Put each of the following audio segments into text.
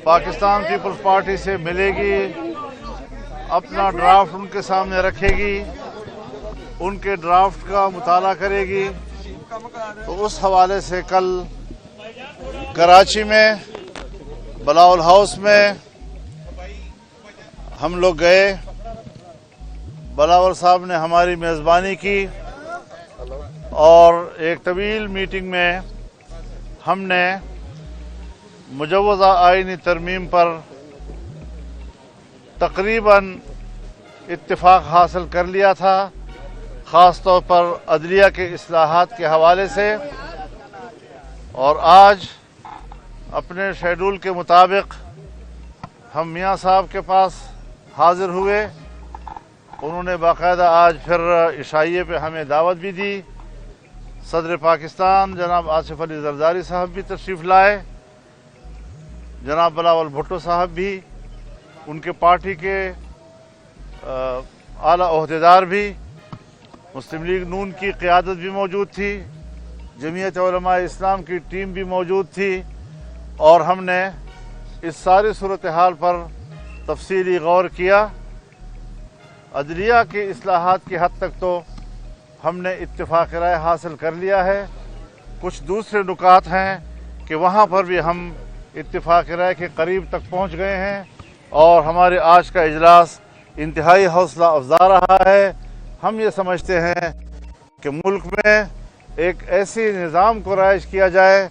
Pakistan peoples party से मिलेगी, अपना ड्राफ्ट उनके सामने रखेगी, उनके ड्राफ्ट का मुताला करेगी। तो उस हवाले से कल कराची में बलावल हाउस में हम लोग गए। बलावल साहब ने हमारी मेज़बानी की और एक तवील मीटिंग में हमने मुजव्वज़ा आईनी तरमीम पर तकरीबन इत्तिफाक हासिल कर लिया था, ख़ास तौर पर अदलिया के इस्लाहात के हवाले से। और आज अपने शेड्यूल के मुताबिक हम मियाँ साहब के पास हाज़िर हुए। उन्होंने बाकायदा आज फिर इशाइये पे हमें दावत भी दी। सदर पाकिस्तान जनाब आसिफ अली जरदारी साहब भी तशरीफ़ लाए, जनाब बिलावल भुट्टो साहब भी, उनके पार्टी के आला ओहदेदार भी, मुस्लिम लीग नून की क़यादत भी मौजूद थी, जमीयत उलमा इस्लाम की टीम भी मौजूद थी। और हमने इस सारी सूरत हाल पर तफसीली गौर किया। अदलिया के इस्लाहात की हद तक तो हमने इत्तिफाक राय हासिल कर लिया है। कुछ दूसरे नुकात हैं कि वहाँ पर भी हम इत्तिफाक राय के करीब तक पहुँच गए हैं और हमारे आज का इजलास इंतहाई हौसला अफजा रहा है। हम ये समझते हैं कि मुल्क में एक ऐसी निज़ाम को राइज किया जाए,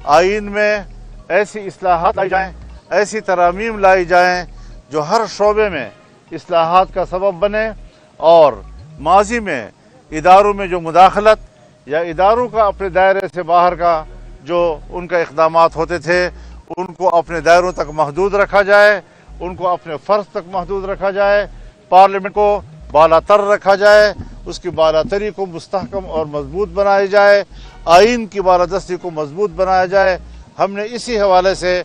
आइन में ऐसी इस्लाहात लाई जाएँ, ऐसी तरामीम लाई जाएँ जो हर शोबे में इस्लाहात का सबब बने और माजी में इदारों में जो मुदाखलत या इदारों का अपने दायरे से बाहर का जो उनका इक़दामात होते थे उनको अपने दायरों तक महदूद रखा जाए, उनको अपने फ़र्ज तक महदूद रखा जाए, पार्लियामेंट को बालातर रखा जाए, उसकी बालातरी को मुस्तहकम और मजबूत बनाया जाए, आइन की बालादस्ती को मजबूत बनाया जाए। हमने इसी हवाले से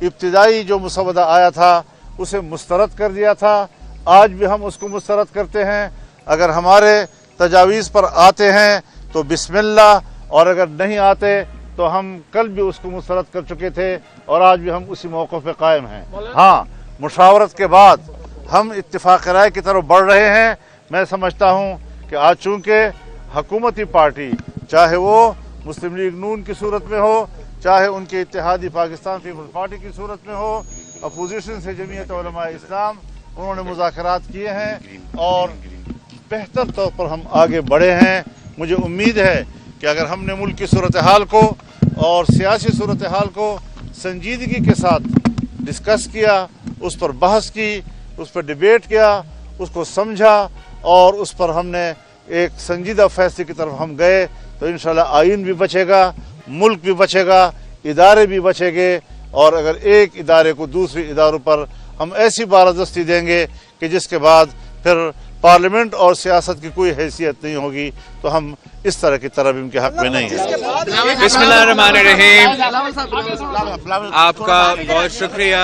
इब्तिदाई जो मुसवदा आया था उसे मुस्तरद कर दिया था। आज भी हम उसको मुस्तरद करते हैं। अगर हमारे तजावीज़ पर आते हैं तो बिस्मिल्लाह, और अगर नहीं आते तो हम कल भी उसको मुस्तरद कर चुके थे और आज भी हम उसी मौक़िफ़ पे कायम हैं। हाँ, मुशावरत के बाद हम इत्तिफाक राय की तरफ बढ़ रहे हैं। मैं समझता हूँ कि आज चूँकि हुकूमती पार्टी, चाहे वो मुस्लिम लीग नून की सूरत में हो, चाहे उनके इत्तेहादी पाकिस्तान पीपल्स पार्टी की सूरत में हो, अपोजिशन से जमीयत उलमा इस्लाम, उन्होंने मुज़ाकरात किए हैं और बेहतर तौर पर हम आगे बढ़े हैं। मुझे उम्मीद है कि अगर हमने मुल्क की सूरत हाल को और सियासी सूरत हाल को संजीदगी के साथ डिस्कस किया, उस पर बहस की, उस पर डिबेट किया, उसको समझा और उस पर हमने एक संजीदा फैसले की तरफ हम गए, तो इंशाल्लाह आइन भी बचेगा, मुल्क भी बचेगा, इदारे भी बचेंगे। और अगर एक इदारे को दूसरे इदारों पर हम ऐसी बालादस्ती देंगे कि जिसके बाद फिर पार्लियामेंट और सियासत की कोई हैसियत नहीं होगी, तो हम इस तरह की तरमीम के हक में नहीं हैं। बिस्मिल्लाहिर्रहमानिर्रहीम। आपका बहुत शुक्रिया।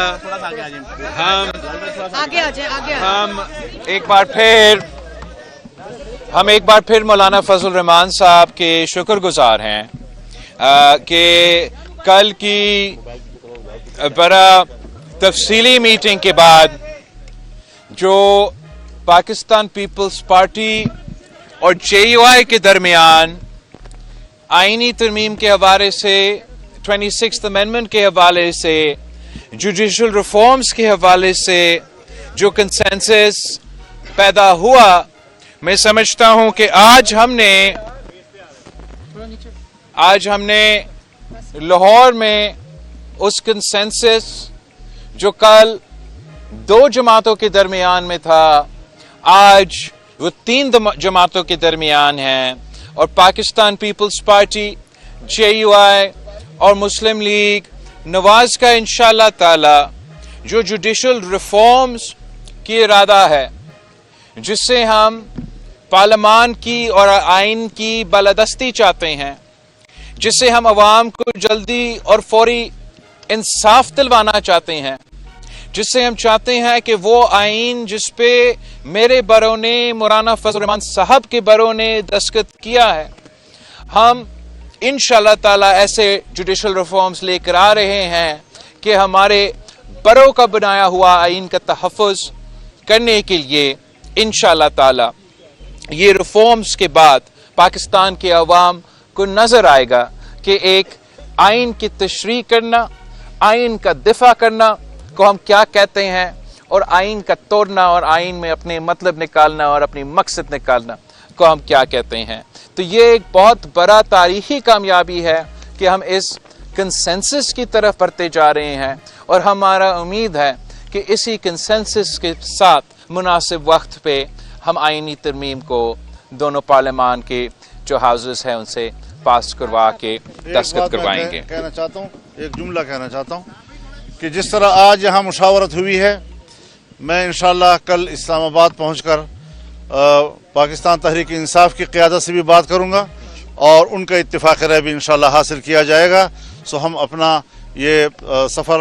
हम एक बार फिर मौलाना फजल रहमान साहब के शुक्रगुजार हैं कि कल की बड़ा तफसीली मीटिंग के बाद जो पाकिस्तान पीपल्स पार्टी और JUI के दरमियान आईनी तरमीम के हवाले से, 26th अमेंडमेंट के हवाले से, जुडिशल रिफॉर्म्स के हवाले से जो कंसेंसस पैदा हुआ, मैं समझता हूं कि आज हमने लाहौर में उस कंसेंसस जो कल दो जमातों के दरमियान में था, आज वो 3 जमातों के दरमियान है। और पाकिस्तान पीपल्स पार्टी, JUI और मुस्लिम लीग नवाज का इंशाअल्लाह ताला जो जुडिशल रिफॉर्म्स की इरादा है, जिससे हम पार्लियामान की और आइन की बालादस्ती चाहते हैं, जिससे हम अवाम को जल्दी और फौरी इंसाफ दिलवाना चाहते हैं, जिससे हम चाहते हैं कि वो आइन जिस पे मेरे बरों ने, मौलाना फजल रहमान साहब के बरों ने दस्तखत किया है, हम इंशाअल्लाह ताला ऐसे जुडिशल रिफॉर्म्स लेकर आ रहे हैं कि हमारे बड़ों का बनाया हुआ आइन का तहफ़्फ़ुज़ करने के लिए इंशाअल्लाह ताला ये रिफॉर्म्स के बाद पाकिस्तान के अवाम को नज़र आएगा कि एक आइन की तशरीह करना, आइन का दिफा करना को हम क्या कहते हैं, और आइन का तोड़ना और आइन में अपने मतलब निकालना और अपनी मकसद निकालना को हम क्या कहते हैं। तो ये एक बहुत बड़ा तारीखी कामयाबी है कि हम इस कंसेंसस की तरफ बढ़ते जा रहे हैं, और हमारा उम्मीद है कि इसी कंसेंसस के साथ मुनासिब वक्त पे हम आइनी तरमीम को दोनों पार्लियामान के जो हाउसेस हैं उनसे पास करवा के दस्तखत करवाएंगे। कहना चाहता हूँ, एक जुमला कहना चाहता हूँ कि जिस तरह आज यहाँ मुशावरत हुई है, मैं इंशाअल्लाह कल इस्लामाबाद पहुँचकर पाकिस्तान तहरीक इंसाफ की क़यादत से भी बात करूँगा और उनका इत्तिफाक़ राय भी इंशाअल्लाह हासिल किया जाएगा। सो हम अपना ये सफ़र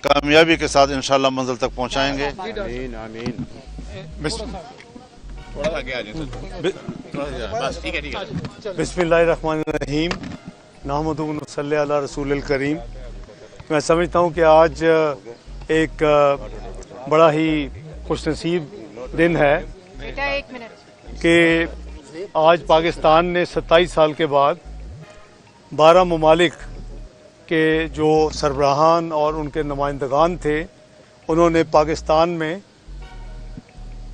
कामयाबी के साथ इंशाअल्लाह मंजिल तक पहुँचाएँगे। आमीन आमीन। बिस्मिल्लाहिर्रहमानिर्रहीम, नहमदुहु व नसल्ली अला रसूलिल करीम। मैं समझता हूँ कि आज एक बड़ा ही खुशनसीब दिन है कि आज पाकिस्तान ने 27 साल के बाद 12 ममालिक के जो सरबराहान और उनके नुमाइंदगान थे, उन्होंने पाकिस्तान में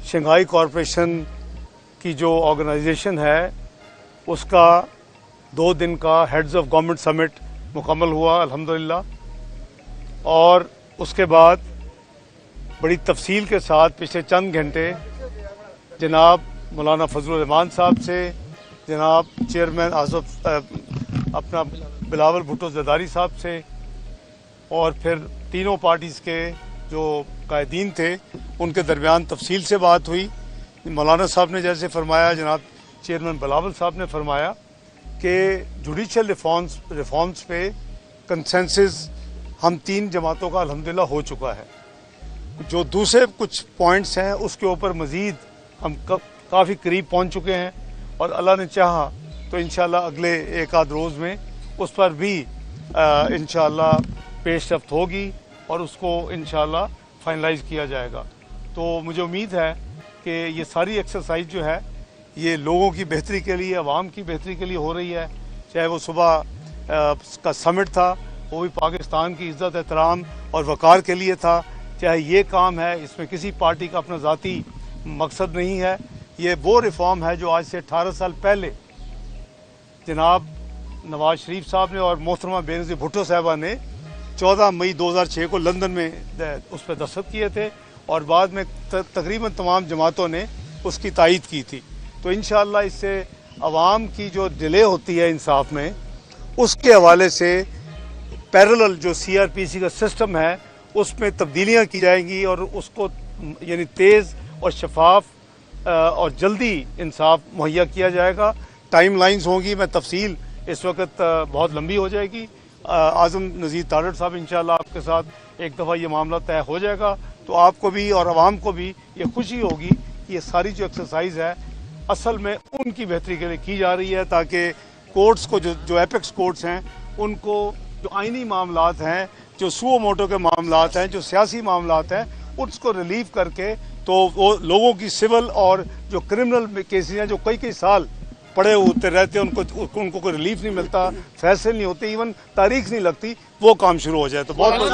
शंघाई कॉरपोरेशन की जो ऑर्गेनाइजेशन है उसका 2 दिन का हेड्स ऑफ गवर्नमेंट समिट मुकम्मल हुआ अल्हम्दुलिल्लाह। और उसके बाद बड़ी तफसील के साथ पिछले चंद घंटे जनाब मौलाना फजलुर रहमान साहब से, जनाब चेयरमैन आसफ अपना बिलावल भुट्टो ज़रदारी साहब से, और फिर तीनों पार्टीज़ के जो कायदीन थे उनके दरमियान तफसील से बात हुई। मौलाना साहब ने जैसे फरमाया, जनाब चेयरमैन बिलावल साहब ने फरमाया कि जुडिशल रिफॉर्म्स पे कंसेंसस हम 3 जमातों का अल्हम्दुलिल्लाह हो चुका है। जो दूसरे कुछ पॉइंट्स हैं उसके ऊपर मज़ीद हम काफ़ी करीब पहुंच चुके हैं, और अल्लाह ने चाहा तो इंशाअल्लाह अगले एक आध रोज़ में उस पर भी इंशाअल्लाह पेशरफ्त होगी और उसको इंशाअल्लाह फाइनलाइज किया जाएगा। तो मुझे उम्मीद है कि ये सारी एक्सरसाइज जो है ये लोगों की बेहतरी के लिए, आवाम की बेहतरी के लिए हो रही है। चाहे वो सुबह का समिट था वो भी पाकिस्तान की इज़्ज़त एहतराम और वक़ार के लिए था, चाहे ये काम है, इसमें किसी पार्टी का अपना ज़ाती मकसद नहीं है। ये वो रिफॉर्म है जो आज से 18 साल पहले जनाब नवाज शरीफ साहब ने और मोहतरमा बेनज़ीर भुट्टो साहबा ने 14 मई 2006 को लंदन में उस पर दस्तखत किए थे, और बाद में तकरीबन तमाम जमातों ने उसकी तायीद की थी। तो इंशाअल्लाह इससे आवाम की जो डिले होती है इंसाफ में, उसके हवाले से पैरेलल जो CRPC का सिस्टम है उसमें तब्दीलियाँ की जाएंगी और उसको यानी तेज़ और शफाफ और जल्दी इंसाफ मुहैया किया जाएगा। टाइम लाइन्स होंगी, मैं तफसील इस वक्त बहुत लंबी हो जाएगी। आज़म नज़ीर तारड़ साहब इंशाअल्लाह आपके साथ एक दफ़ा ये मामला तय हो जाएगा तो आपको भी और आवाम को भी ये खुशी होगी कि ये सारी जो एक्सरसाइज है असल में उनकी बेहतरी के लिए की जा रही है, ताकि कोर्ट्स को जो एपेक्स कोर्ट्स हैं उनको जो आइनी मामलात हैं, जो सुओ मोटो के मामलात हैं, जो सियासी मामलात हैं, उसको रिलीव करके तो वो लोगों की सिविल और जो क्रिमिनल केसेस हैं जो कई साल पड़े होते रहते हैं उनको कोई रिलीफ नहीं मिलता, फैसले नहीं होते, इवन तारीख नहीं लगती, वो काम शुरू हो जाए। तो बहुत बहुत